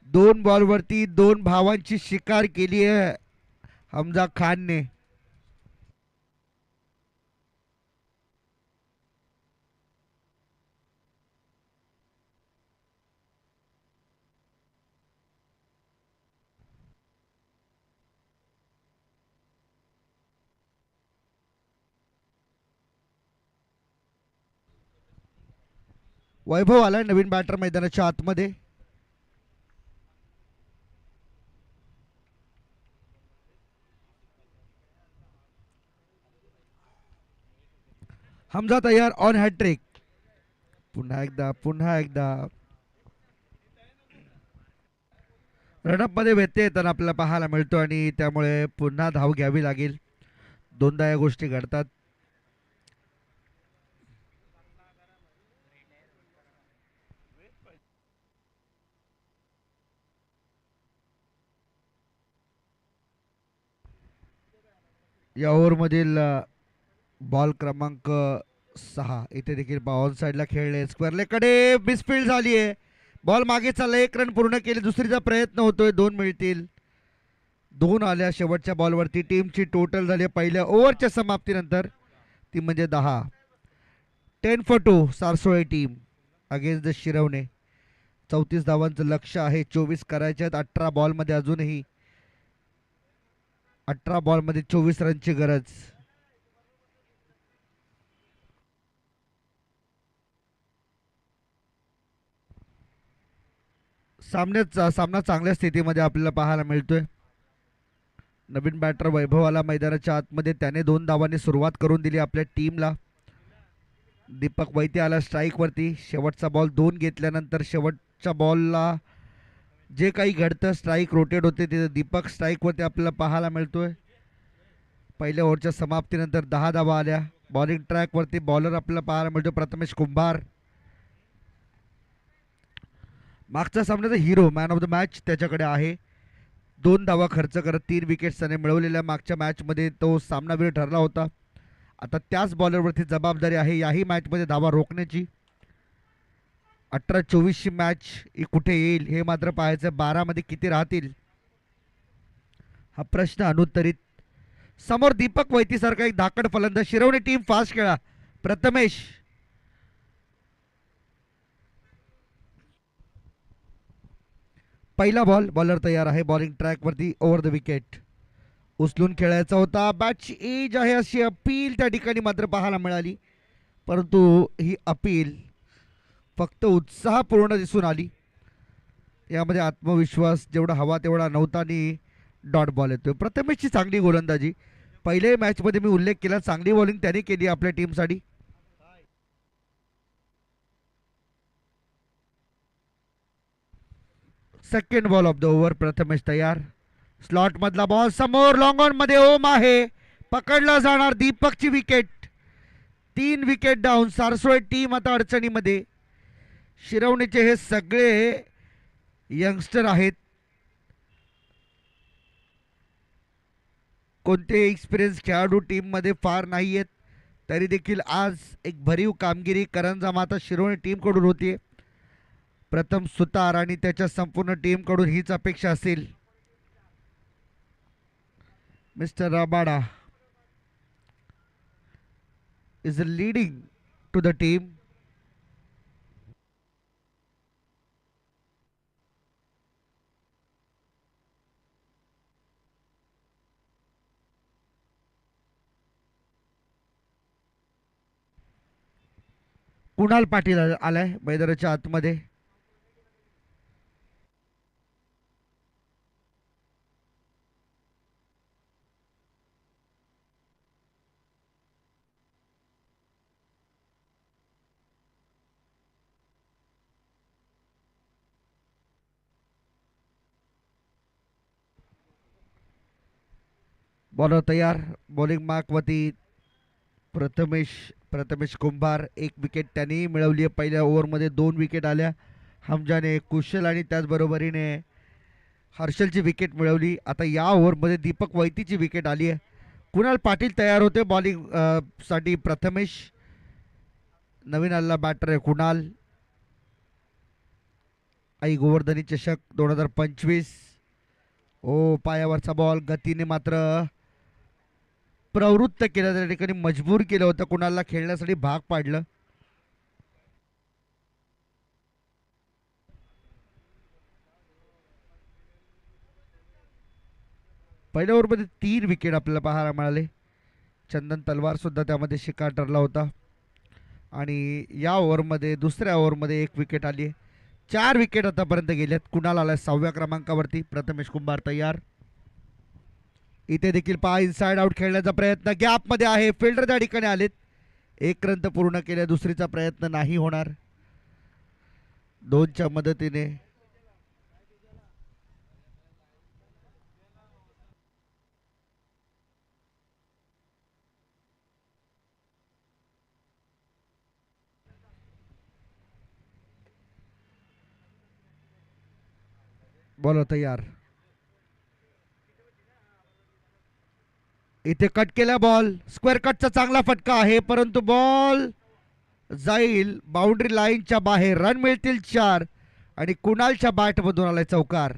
दोन बॉलवरती दोन भावांची शिकार केली आहे हमजा खानने. वैभव आलाय नवीन बॅटर मैदानाच्या आतमध्ये. हमजा तयार ऑन हॅट्रिक. पुन्हा एकदा रनअप मध्ये व्यत्यय येताना आपल्याला पाहायला मिळतो आणि त्यामुळे पुन्हा धाव घ्यावी लागेल. दोनदा या गोष्टी घडतात. या ओव्हरमधील बॉल क्रमांक 6 इथे देखील ऑन साईडला खेळले. स्क्वेअरलेकडे मिसफील्ड झाली आहे. बॉल मागे चालला. 1 रन पूर्ण केले. दुसरीचा प्रयत्न होतोय. 2 मिळतील. 2 आल्या शेवटच्या बॉलवरती. टीमची टोटल झाली पहिल्या ओव्हरच्या समाप्तीनंतर ती म्हणजे 10. 10 for 2 Sarsole team against the Shirvane. 34 धावांचं लक्ष आहे. 24 करायचे आहेत. 18 बॉलमध्ये अजूनही 18 बॉलमध्ये 24 रनची गरज. सामना चांगल्या स्थितीमध्ये आपल्याला पाहायला मिळतोय. नवीन बॅटर वैभवाला मैदानाच्या आतमध्ये. त्याने 2 धावांनी सुरुवात करून दिली आपल्या टीमला. दीपक वैद्य आला स्ट्राईकवरती. शेवटचा बॉल 2 घेतल्यानंतर शेवटच्या बॉलला जे काही घडतं, स्ट्राईक रोटेट होते, तिथे दीपक स्ट्राईकवरती आपल्याला पाहायला मिळतोय. पहिल्या ओव्हरच्या समाप्तीनंतर 10 धावा आल्या. बॉलिंग ट्रॅकवरती बॉलर आपल्याला पाहायला मिळतो प्रथमेश कुंभार. मागच्या सामन्याचा hero man of the match त्याच्याकडे आहे. 2 धावा खर्च करत 3 विकेट्स त्याने मिळवलेल्या. मागच्या मॅचमध्ये तो सामनावीर ठरला होता. आता त्याच बॉलरवरती जबाबदारी आहे याही मॅचमध्ये धावा रोखण्याची. 18-24ची मॅच ही कुठे येईल हे मात्र पाहायचं. 12 मध्ये किती राहतील हा प्रश्न अनुत्तरित. समोर दीपक वैतीसारखा एक धाकड फलंदाज. शिरवणे टीम फास्ट खेळा. प्रथमेश पहिला बॉल. बॉलर तयार आहे. बॉलिंग ट्रॅकवरती. ओव्हर द विकेट उचलून खेळायचा होता. बॅटची एज आहे अशी अपील त्या ठिकाणी मात्र पाहायला मिळाली, परंतु ही अपील फक्त उत्साहपूर्ण दिसून आली. यामध्ये आत्मविश्वास जेवढा हवा तेवढा नव्हता आणि डॉट बॉल येतोय. प्रथमेशची चांगली गोलंदाजी. पहिल्या मॅचमध्ये मी उल्लेख केला, चांगली बॉलिंग त्याने केली आपल्या टीमसाठी. Second ball of the over. Prathamesh तयार. स्लॉट मधला बॉल समोर लॉंग ऑन मध्ये ओम आहे. पकडला जाणार. दीपकची wicket. 3 wicket down. Sarsole team आता अडचणीमध्ये. शिरवणीचे हे सगळे यंगस्टर आहेत, कोणते एक्सपिरियन्स खेळाडू टीममध्ये फार नाही आहेत. तरी देखील आज एक भरीव कामगिरी करंजा माता शिरोळे टीमकडून होती. प्रथम सुतार आणि त्याच्या संपूर्ण टीमकडून हीच अपेक्षा असेल. Mister Rabada is leading to the team. Kunal Patil आलाय मैदानाच्या आतमध्ये. बॉलर तयार. बॉलिंग मार्कवरती प्रथमेश कुंभार. 1 विकेट त्यांनी मिळवली आहे. पहिल्या ओव्हरमध्ये 2 विकेट आल्या. हमजाने, कुशल आणि त्याचबरोबरीने हर्षलची विकेट मिळवली. आता या ओव्हरमध्ये दीपक वैतीची विकेट आली आहे. कुणाल पाटील तयार होते बॉलिंग साठी. प्रथमेश, नवीन आलेला बॅटर आहे कुणाल. आई गोवर्धनी चषक 2025. ओ पायावरचा बॉल गतीने मात्र प्रवृत्त केलं, त्या ठिकाणी मजबूर केलं होतं, कुणाला खेळण्यासाठी भाग पाडलं. पहिल्या ओव्हरमध्ये 3 विकेट आपल्याला पाहायला मिळाले. चंदन तलवार सुद्धा त्यामध्ये शिकार ठरला होता. आणि या ओव्हरमध्ये दुसऱ्या ओव्हरमध्ये 1 विकेट आली आहे. 4 विकेट आतापर्यंत गेल्यात. कुणाल आलाय 6व्या क्रमांकावरती. प्रथमेश कुंभार तयार. इथे देखील पहा इनसाइड आउट खेळण्याचा प्रयत्न गॅपमध्ये आहे. फिल्डर त्या ठिकाणी आलेत. 1 रन पूर्ण केल्या. दुसरीचा प्रयत्न नाही होणार. 2च्या मदतीने बॉलर तयार. इथे कट केला बॉल. स्क्वेअर कटचा चांगला फटका आहे, परंतु बॉल जाईल बाउंड्री लाईनच्या बाहेर. रन मिळतील 4 आणि कुणालच्या बॅटमधून आलाय चौकार.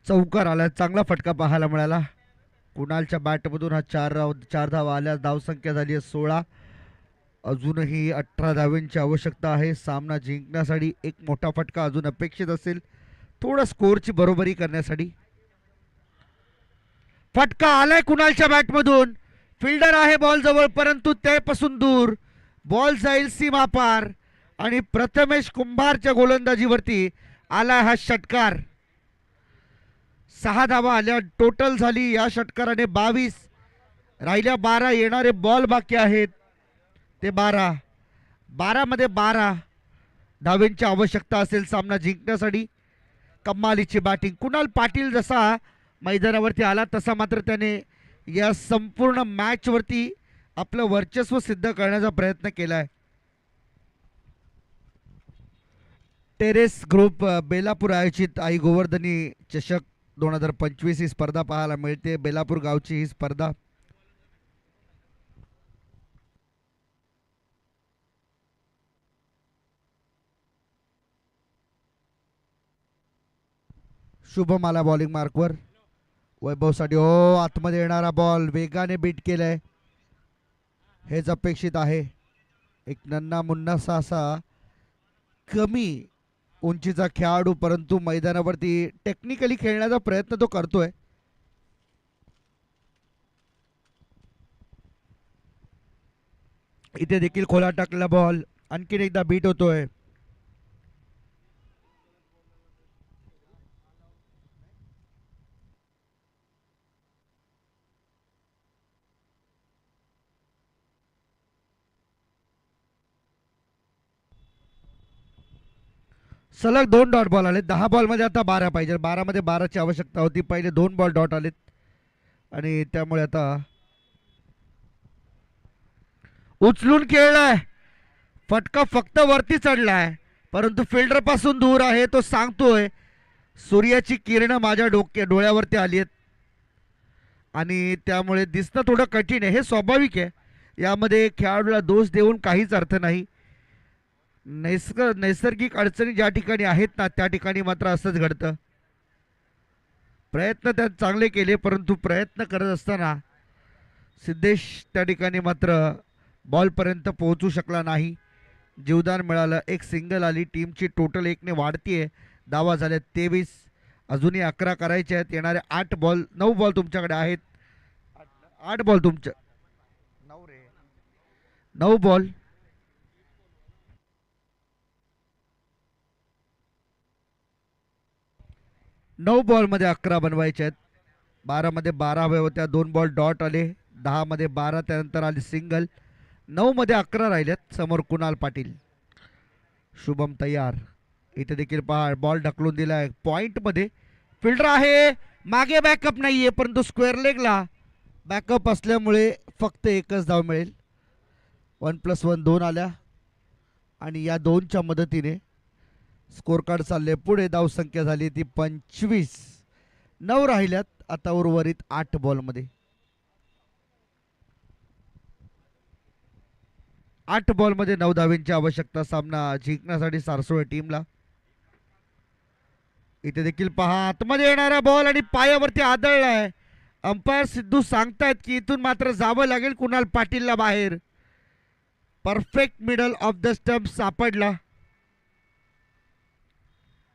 चौकार आला. चांगला फटका पाहायला मिळाला. कुणालच्या बॅटमधून हा 4 धावा आल्या. धावसंख्या झाली आहे 16. अजूनही 18 धावांची आवश्यकता आहे सामना जिंकण्यासाठी. एक मोठा फटका अजून अपेक्षित असेल थोडा स्कोरची बरोबरी करण्यासाठी. फटका आलाय कुणालच्या बॅटमधून. फिल्डर आहे बॉल जवळ, परंतु त्यापासून दूर. बॉल जाईल सीमा पार आणि प्रथमेश कुंभारच्या गोलंदाजीवरती आला हा षटकार. 6 धावा आल्या टोटल झाली या षटकाराने 22. राहिल्या 12. येणारे बॉल बाकी आहेत ते 12. 12 मध्ये 12 धावेंची आवश्यकता असेल सामना जिंकण्यासाठी. कमालीची बॅटिंग. कुणाल पाटील जसा मैदानावरती आला तसा मात्र त्याने या संपूर्ण मॅचवरती आपलं वर्चस्व सिद्ध करण्याचा प्रयत्न केलाय. टेरेस ग्रुप बेलापूर आयोजित आई गोवर्धनी चषक 2025 ही स्पर्धा पाहायला मिळते. बेलापूर गावची ही स्पर्धा. शुभम आला बॉलिंग मार्कवर. वैभवसाठी हो आतमध्ये येणारा बॉल वेगाने बीट केलाय. हेच अपेक्षित आहे. एक नन्ना मुन्नासा असा कमी उंचीचा खेळाडू, परंतु मैदानावरती टेक्निकली खेळण्याचा प्रयत्न तो करतोय. इथे देखील खोला टाकलेला बॉल आणखीन एकदा बीट होतोय. सलग 2 डॉट बॉल आले. 10 बॉलमध्ये आता 12 पाहिजे. 12 मध्ये 12ची आवश्यकता होती. पहिले 2 बॉल डॉट आलेत आणि त्यामुळे आता उचलून खेळलाय. फटका फक्त वरती चढलाय परंतु फिल्डर पासून दूर आहे. तो सांगतोय सूर्याची किरण माझ्या डोळ्यावरती आली आहेत आणि त्यामुळे दिसणं थोडं कठीण आहे. हे स्वाभाविक आहे. यामध्ये खेळाडूला दोष देऊन काहीच अर्थ नाही. नैसर्गिक अडचणी ज्या ठिकाणी आहेत ना त्या ठिकाणी मात्र असंच घडतं. प्रयत्न त्यात चांगले केले परंतु प्रयत्न करत असताना सिद्धेश त्या ठिकाणी मात्र बॉलपर्यंत पोहोचू शकला नाही. जीवदान मिळालं. एक सिंगल आली. टीमची टोटल 1ने वाढतीये. धावा झाल्या 23. अजूनही 11 करायचे आहेत. येणारे 9 बॉल तुमच्याकडे आहेत. 8 बॉल तुमच्या 9 बॉल. 9 बॉलमध्ये 11 बनवायचे आहेत. 12 मध्ये 12 हव्या होत्या. 2 बॉल डॉट आले. 10 मध्ये 12 त्यानंतर आली सिंगल. 9 मध्ये 11 राहिल्यात. समोर कुणाल पाटील. शुभम तयार. इथे देखील पहा बॉल ढकलून दिलाय पॉइंट मध्ये. फिल्डर आहे. मागे बॅकअप नाहीये परंतु स्क्वेअर लेगला बॅकअप असल्यामुळे फक्त एकच धाव मिळेल. 1+1 2 आल्या आणि या 2च्या मदतीने स्कोर कार्ड चालले पुढे. धावसंख्या झाली ती 25. 9 राहिल्यात आता उर्वरित 8 बॉलमध्ये. 8 बॉलमध्ये 9 धावेंची आवश्यकता सामना जिंकण्यासाठी सारसोळे टीमला. इथे देखील पहा आतमध्ये येणारा बॉल आणि पायावरती आदळलाय. अंपायर सिद्धू सांगतायत की इथून मात्र जावं लागेल कुणाल पाटीलला बाहेर. Perfect middle of the stump सापडला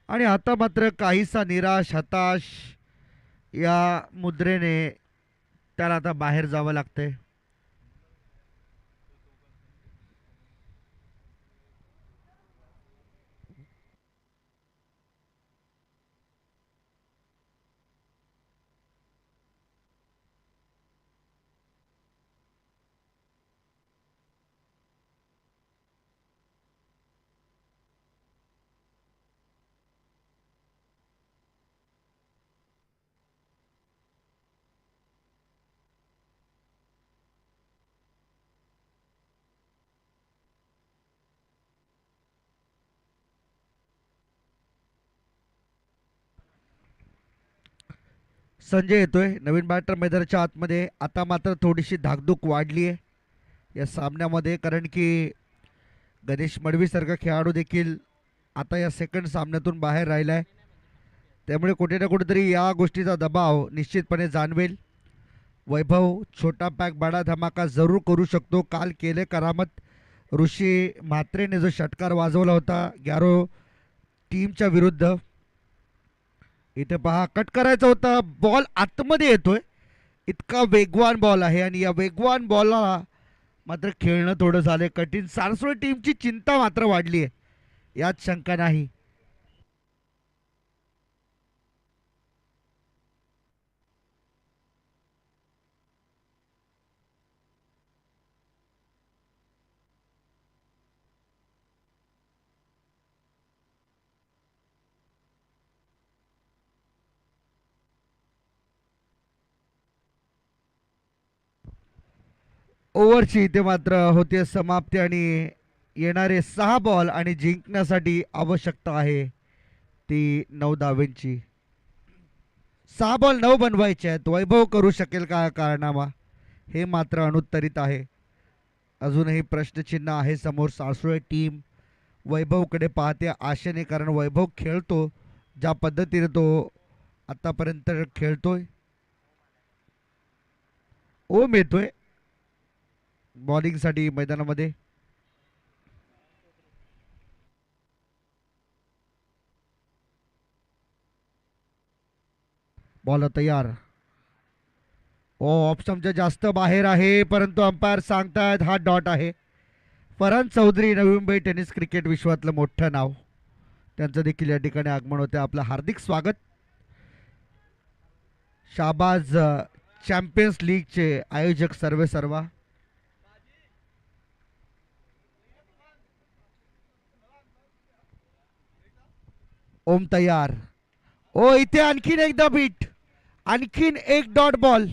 आणि आता मात्र काहीसा निराश हताश या मुद्रेने त्याला आता बाहेर जावं लागतंय. संजय येतोय नवीन बॅटर मैदानाच्या आतमध्ये. आता मात्र थोडीशी धाकधूक वाढली आहे या सामन्यामध्ये कारण की गणेश मडवीसारखा खेळाडू देखील आता या सेकंड सामन्यातून बाहेर राहिलाय. त्यामुळे कुठे ना कुठेतरी या गोष्टीचा दबाव निश्चितपणे जाणवेल. वैभव छोटा पॅक बडा धमाका जरूर करू शकतो. काल केले करामत. ऋषी म्हात्रेने जो षटकार वाजवला होता गॅरो टीमच्या विरुद्ध. इथे पहा कट करायचा होता. बॉल आतमध्ये येतोय. इतका वेगवान बॉल आहे आणि या वेगवान बॉलला मात्र खेळणं थोडं झालं कठीण. सारसोळे टीमची चिंता मात्र वाढली आहे यात शंका नाही. ओव्हरची इथे मात्र होते समाप्ती आणि येणारे 6 बॉल आणि जिंकण्यासाठी आवश्यकता आहे ती 9 धावेंची. 6 बॉल 9 बनवायचे आहेत. वैभव करू शकेल का कारनामा हे मात्र अनुत्तरित आहे. अजूनही प्रश्नचिन्ह आहे समोर. सारसोळे टीम वैभवकडे पाहते आशेने कारण वैभव खेळतो ज्या पद्धतीने तो आतापर्यंत खेळतोय. ओम येतोय बॉलिंगसाठी मैदानामध्ये. बॉल तयार. ऑप्शनच्या जास्त बाहेर आहे परंतु अंपायर सांगतायत हा डॉट आहे. फरहान चौधरी नवी मुंबई टेनिस क्रिकेट विश्वातलं मोठं नाव त्यांचं देखील या ठिकाणी आगमन होते. आपलं हार्दिक स्वागत. शाहबाज चॅम्पियन्स लीगचे आयोजक सर्वे सर्वा. ओम तयार. ओ इथे आणखीन एकदा बीट, आणखीन एक डॉट बॉल.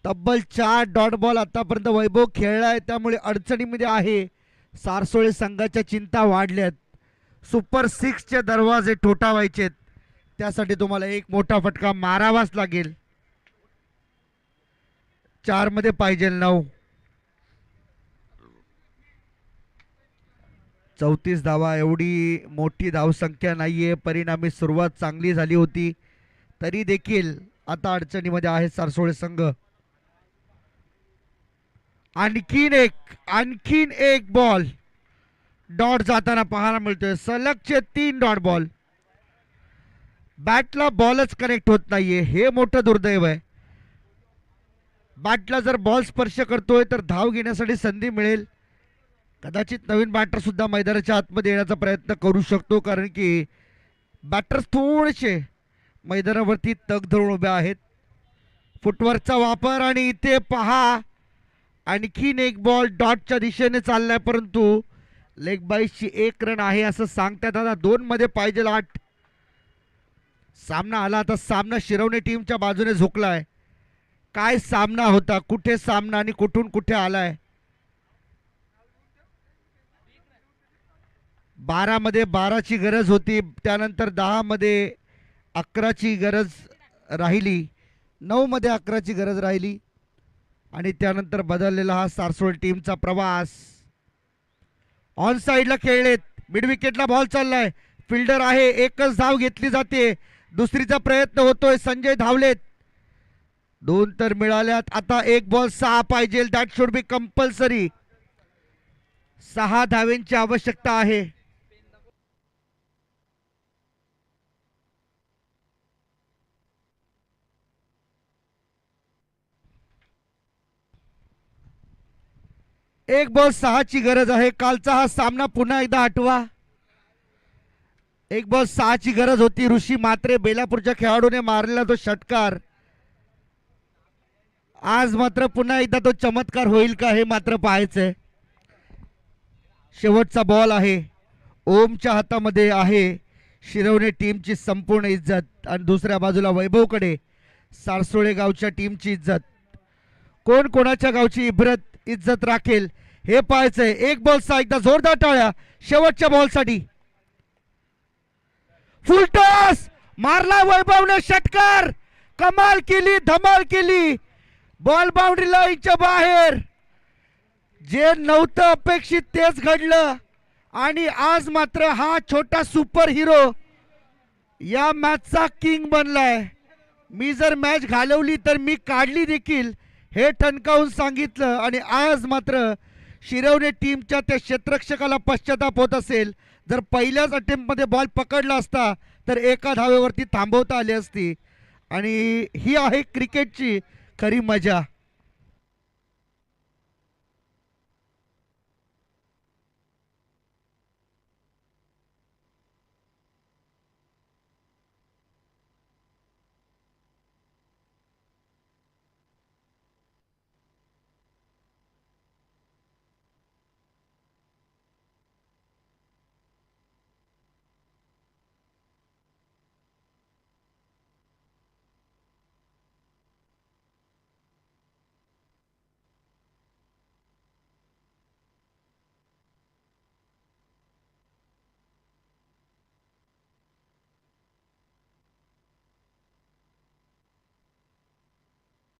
तब्बल 4 डॉट बॉल आतापर्यंत वैभव खेळलाय, त्यामुळे अडचणीमध्ये आहे. सारसोळे संघाच्या चिंता वाढल्यात. सुपर 6चे दरवाजे ठोठावायचेत, त्यासाठी तुम्हाला एक मोठा फटका मारावाच लागेल. 4 मध्ये पाहिजे 9. 34 धावा एवढी मोठी धावसंख्या नाहीये. परिणामी सुरुवात चांगली झाली होती, तरी देखील आता अडचणीमध्ये आहे सारसोळे संघ. आणखीन एक बॉल डॉट जाताना पाहायला मिळतोय. सलगचे 3 डॉट बॉल. बॅटला बॉलच कनेक्ट होत नाहीये, हे मोठं दुर्दैव आहे. बॅटला जर बॉल स्पर्श करतोय तर धाव घेण्यासाठी संधी मिळेल. कदाचित नवीन बॅटर सुद्धा मैदानाच्या आतमध्ये येण्याचा प्रयत्न करू शकतो, कारण की बॅटर्स थोडेसे मैदानावरती तग धरून उभे आहेत. फुटवर्कचा वापर आणि इथे पहा आणखीन एक बॉल डॉटच्या दिशेने चाललाय, परंतु लेग बाईसची 1 रन आहे असं सांगतात. आता 2 मध्ये पाहिजे 8. सामना आला, आता सामना शिरवणे टीमच्या बाजूने झोकलाय. काय सामना होता, कुठे सामना आणि कुठून कुठे आलाय. 12 मध्ये 12ची गरज होती, त्यानंतर 10 मध्ये 11ची गरज राहिली, 9 मध्ये 11ची गरज राहिली, आणि त्यानंतर बदललेला हा सारसोळ टीमचा प्रवास. ऑन साइडला खेळलेत, मिड विकेटला बॉल चाललाय, फिल्डर आहे, एकच धाव घेतली जाते, दुसरीचा प्रयत्न होतोय. संजय धावलेत, 2 तर मिळाल्यात. आता एक बॉल 6 पाहिजे, दॅट शुड बी कंपल्सरी. 6 धावेंची आवश्यकता आहे. एक बॉल 6ची गरज आहे. कालचा हा सामना पुन्हा एकदा आठवा. एक बॉल 6ची गरज होती. ऋषी मात्रे बेलापूरच्या खेळाडूने मारलेला तो षटकार, आज मात्र पुन्हा एकदा तो चमत्कार होईल का हे मात्र पाहायचंय. शेवटचा बॉल आहे. ओमच्या हातामध्ये आहे शिरवणे टीमची संपूर्ण इज्जत, आणि दुसऱ्या बाजूला वैभवकडे सारसोळे गावच्या टीमची इज्जत. कोण कोणाच्या गावची इज्जत राखेल हे पाहायचंय. एक बॉल 6, एकदा जोरदार टाळ्या शेवटच्या बॉलसाठी. फुल टॉस मारला वैभवने षटकार, कमाल केली, धमाल केली. बॉल बाउंड्री लाईनच्या बाहेर. जे नव्हतं अपेक्षित तेच घडलं, आणि आज मात्र हा छोटा सुपर हिरो या मॅचचा किंग बनलाय. मी जर मॅच घालवली तर मी काढली देखील हे ठणकावून सांगितलं, आणि आज मात्र शिरवणे टीमच्या त्या क्षेत्ररक्षकाला पश्चाताप होत असेल. जर पहिल्याच अटेम्प्टमध्ये बॉल पकडला असता तर एका धावेवरती थांबवता आली असती, आणि ही आहे क्रिकेटची खरी मजा.